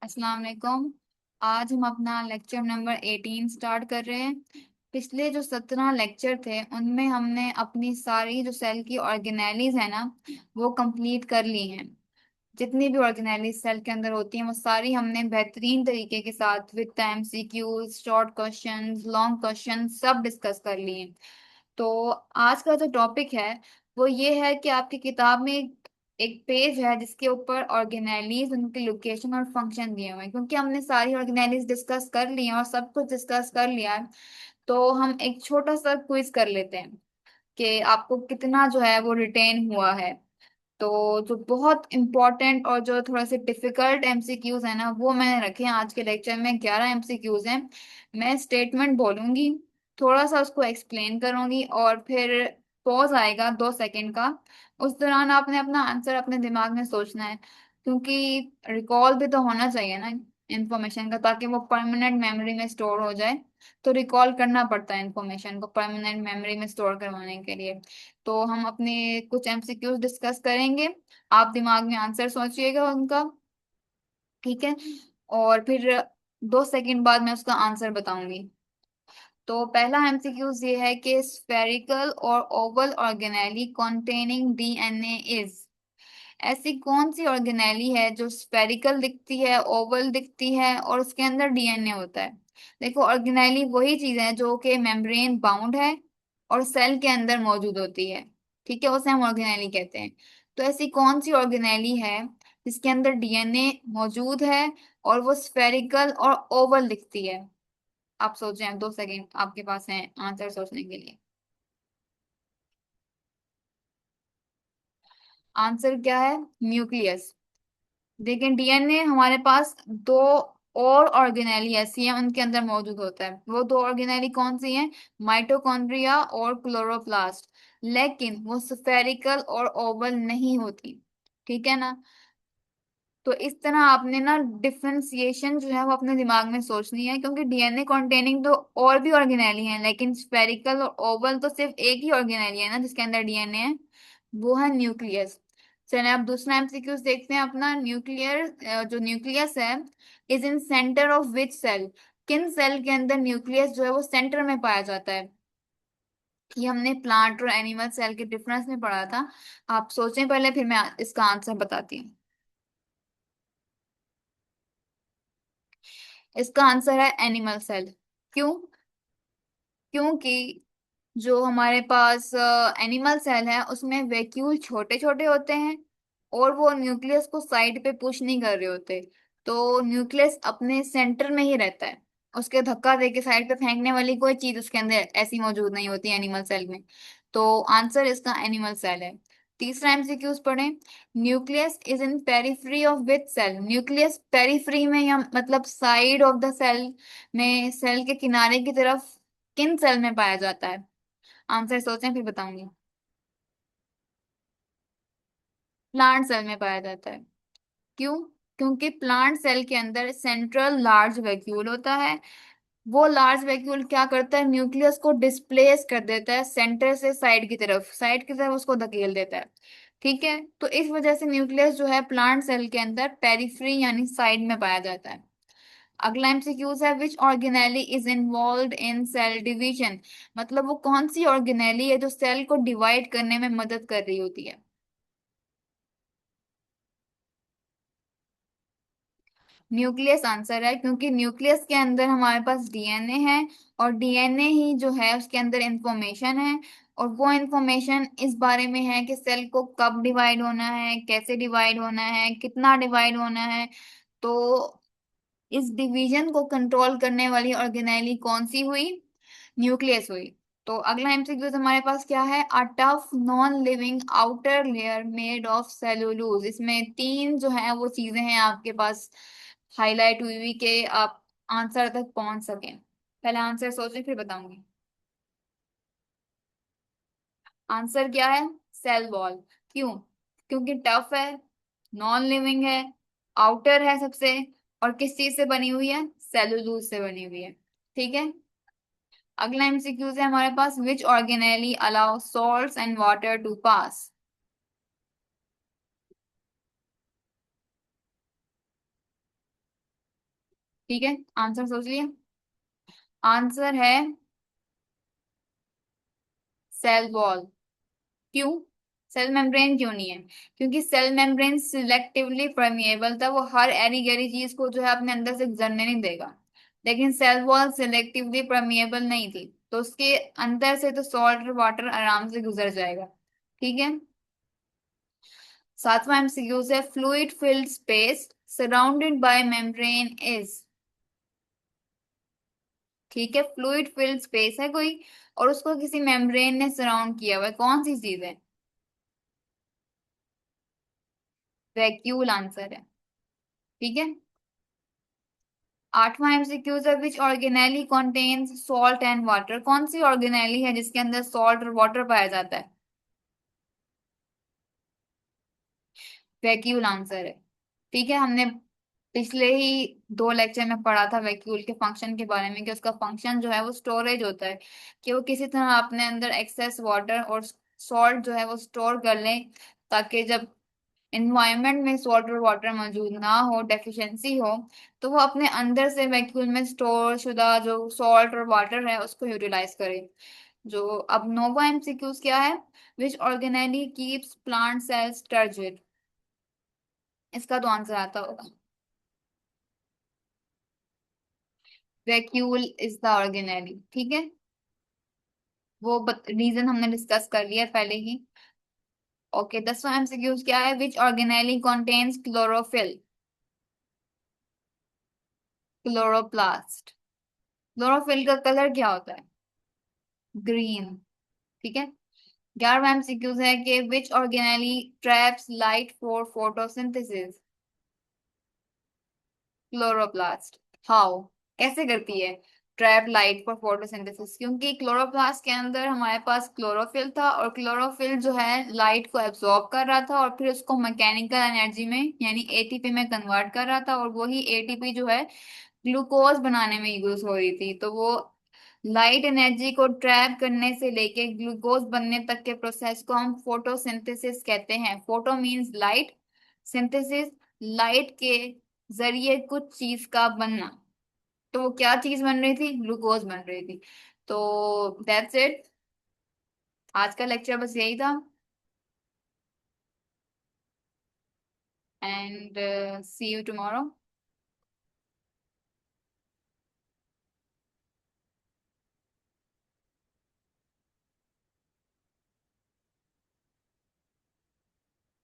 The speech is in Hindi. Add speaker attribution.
Speaker 1: अस्सलाम वालेकुम। आज हम अपना लेक्चर नंबर 18 स्टार्ट कर रहे हैं। पिछले जो 17 लेक्चर थे उनमें हमने अपनी सारी जो सेल की ऑर्गेनेलीज है ना वो कंप्लीट कर ली हैं। जितनी भी ऑर्गेनेलीज सेल के अंदर होती हैं वो सारी हमने बेहतरीन तरीके के साथ with MCQs, short questions, long question सब डिस्कस कर लिए हैं। तो आज का जो टॉपिक है वो ये है कि आपकी किताब में एक पेज है जिसके ऊपर ऑर्गेनेलीज, उनकी लोकेशन और फंक्शन दिए हुए हैं। क्योंकि हमने सारी ऑर्गेनेलीज डिस्कस कर ली हैं और सब कुछ डिस्कस कर लिया है, तो हम एक छोटा सा क्विज कर लेते हैं कि आपको कितना जो है वो रिटेन हुआ है। तो जो बहुत इंपॉर्टेंट और जो थोड़ा से डिफिकल्ट एमसीक्यूज है ना वो मैंने रखे हैं। आज के लेक्चर में 11 एमसीक्यूज हैं। मैं स्टेटमेंट बोलूंगी, थोड़ा सा उसको एक्सप्लेन करूंगी और फिर पॉज आएगा 2 सेकंड का। उस दौरान आपने अपना आंसर अपने दिमाग में सोचना है, क्योंकि रिकॉल भी तो होना चाहिए ना इंफॉर्मेशन का, ताकि वो परमानेंट मेमोरी में स्टोर हो जाए। तो रिकॉल करना पड़ता है इंफॉर्मेशन को परमानेंट मेमोरी में स्टोर करवाने के लिए। तो हम अपने कुछ एमसीक्यूज डिस्कस करेंगे। आप दिमाग में आंसर सोचिएगा उनका, ठीक है? और फिर 2 सेकंड बाद मैं उसका आंसर बताऊंगी। तो पहला एमसीक्यूज ये है कि स्फेरिकल और Oval organelle containing DNA is. ऐसी कौन सी ऑर्गेनेली है जो स्फेरिकल दिखती है, ओवल दिखती है और उसके अंदर डीएनए होता है? देखो, ऑर्गेनेली वही चीज है जो कि मेम्ब्रेन बाउंड है और सेल के अंदर मौजूद होती है। ठीक है, उसे हम ऑर्गेनेली कहते हैं। तो ऐसी कौन सी ऑर्गेनेली है जिसके अंदर डीएनए मौजूद है और वो स्फेरिकल और ओवल दिखती है? आप सोचें, 2 सेकंड आपके पास है आंसर सोचने के लिए। आंसर क्या है? न्यूक्लियस। लेकिन डीएनए हमारे पास दो और ऑर्गेनेली ऐसी हैं उनके अंदर मौजूद होता है। वो दो ऑर्गेनेली कौन सी हैं? माइटोकॉन्ड्रिया और क्लोरोप्लास्ट। लेकिन वो स्फेरिकल और ओवल नहीं होती। ठीक है ना? तो इस तरह आपने ना डिफरेंशिएशन जो है वो अपने दिमाग में सोचनी है, क्योंकि डीएनए कंटेनिंग तो और भी ऑर्गेनेली हैं, लेकिन स्फेरिकल और ओवल तो सिर्फ एक ही ऑर्गेनेली है ना जिसके अंदर डीएनए है, वो है न्यूक्लियस। चलिए अब दूसरा एमसीक्यूज देखते हैं अपना। न्यूक्लियर जो न्यूक्लियस है is in centre of which cell. किन सेल के अंदर न्यूक्लियस जो है वो सेंटर में पाया जाता है? ये हमने प्लांट और एनिमल सेल के डिफरेंस में पढ़ा था। आप सोचें पहले, फिर मैं इसका आंसर बताती हूँ। इसका आंसर है एनिमल सेल। क्यों? क्योंकि जो हमारे पास एनिमल सेल है उसमें वैक्यूल छोटे छोटे होते हैं और वो न्यूक्लियस को साइड पे पुश नहीं कर रहे होते। तो न्यूक्लियस अपने सेंटर में ही रहता है। उसके धक्का दे के साइड पे फेंकने वाली कोई चीज उसके अंदर ऐसी मौजूद नहीं होती एनिमल सेल में। तो आंसर इसका एनिमल सेल है। तीसरा एमसीक्यूज पढ़ें। Nucleus is in periphery of which cell. Nucleus periphery में या मतलब साइड ऑफ द सेल में, सेल के किनारे की तरफ किन सेल में पाया जाता है? आंसर सोचें फिर बताऊंगी। प्लांट सेल में पाया जाता है। क्यों? क्योंकि प्लांट सेल के अंदर सेंट्रल लार्ज वैक्यूल होता है। वो लार्ज वैक्यूल क्या करता है? न्यूक्लियस को डिस्प्लेस कर देता है सेंटर से साइड की तरफ उसको धकेल देता है। ठीक है, तो इस वजह से न्यूक्लियस जो है प्लांट सेल के अंदर पेरिफेरी यानी साइड में पाया जाता है। अगला एमसीक्यूज है which organelle is involved in cell division. मतलब वो कौन सी ऑर्गेनेली है जो सेल को डिवाइड करने में मदद कर रही होती है? न्यूक्लियस आंसर है, क्योंकि न्यूक्लियस के अंदर हमारे पास डीएनए है और डीएनए ही जो है उसके अंदर इंफॉर्मेशन है। और वो इंफॉर्मेशन इस बारे में है कि सेल को कब डिवाइड होना है, कैसे डिवाइड होना है, कितना डिवाइड होना है। तो इस डिवीजन को कंट्रोल करने वाली ऑर्गेनेली कौन सी हुई? न्यूक्लियस हुई। तो अगला एमसीक्यू हमारे पास क्या है? A tough non living outer layer made of cellulose. इसमें तीन जो है वो चीजें हैं आपके पास हाईलाइट हुई हुई कि आप आंसर तक पहुंच सकें। पहले आंसर सोचें फिर बताऊंगी। आंसर क्या है? Cell wall. क्यों? क्योंकि टफ है, नॉन लिविंग है, आउटर है सबसे, और किस चीज से बनी हुई है? सेलुलोज से बनी हुई है। ठीक है। अगला एमसीक्यूज है हमारे पास which organelle allow salts and water to pass. ठीक है, आंसर सोच लिया। आंसर है सेल वॉल। क्यों? सेल मेम्ब्रेन क्यों नहीं है? क्योंकि सेल मेम्ब्रेन सिलेक्टिवली परमिएबल था, वो हर एरी गैरी चीज को जो है अपने अंदर से गुजरने नहीं देगा। लेकिन सेल वॉल सिलेक्टिवली परमिएबल नहीं थी, तो उसके अंदर से तो सॉल्ट और वाटर आराम से गुजर जाएगा। ठीक है। सातवां एमसीक्यू है, fluid filled space surrounded by membrane is. ठीक है, फ्लूइड फिल्ड स्पेस है कोई, और उसको किसी मेम्ब्रेन ने सराउंड किया हुआ है, कौन सी चीज है? वैक्यूल आंसर है। ठीक है। आठवां एमसीक्यू है, which organelle contains salt and water. कौन सी ऑर्गेनेली है जिसके अंदर सॉल्ट और वाटर पाया जाता है? वैक्यूल आंसर है। ठीक है, हमने पिछले ही दो लेक्चर में पढ़ा था वैक्यूल के फंक्शन के बारे में, कि उसका फंक्शन जो है वो स्टोरेज होता है, कि वो किसी तरह अपने अंदर एक्सेस वाटर और सॉल्ट जो है वो स्टोर कर लें, ताकि जब इन्वायरमेंट में सॉल्ट और वाटर मौजूद ना हो, डेफिशिएंसी हो, तो वो अपने अंदर से वैक्यूम में स्टोर शुदा जो सॉल्ट और वाटर है उसको यूटिलाइज करे। जो अब नोवा एमसीक्यूज क्या है? Which organelle keeps plant cells turgid. इसका तो आंसर आता होगा। Vacuole is the organelle. ठीक है, वो रीजन हमने डिस्कस कर लिया पहले ही। ओके, 10वां एमसीक्यूज क्या है? Which organelle contains chlorophyll. Chloroplast. Chlorophyll का कलर क्या होता है? ग्रीन। ठीक है। 11वां एमसीक्यूज है कि which organelle traps light for photosynthesis. Chloroplast. How? कैसे करती है ट्रैप लाइट फॉर फोटोसिंथेसिस? क्योंकि क्लोरोप्लास्ट के अंदर हमारे पास क्लोरोफिल था, और क्लोरोफिल जो है लाइट को एब्जॉर्ब कर रहा था और फिर उसको मैकेनिकल एनर्जी में यानी एटीपी में कन्वर्ट कर रहा था, और वही एटीपी जो है ग्लूकोज बनाने में यूज हो रही थी। तो वो लाइट एनर्जी को ट्रैप करने से लेके ग्लूकोज बनने तक के प्रोसेस को हम फोटोसिंथेसिस कहते हैं। Photo means light, synthesis light के जरिए कुछ चीज का बनना। तो वो क्या चीज बन रही थी? ग्लूकोज बन रही थी। तो दैट्स इट, आज का लेक्चर बस यही था। And see you tomorrow.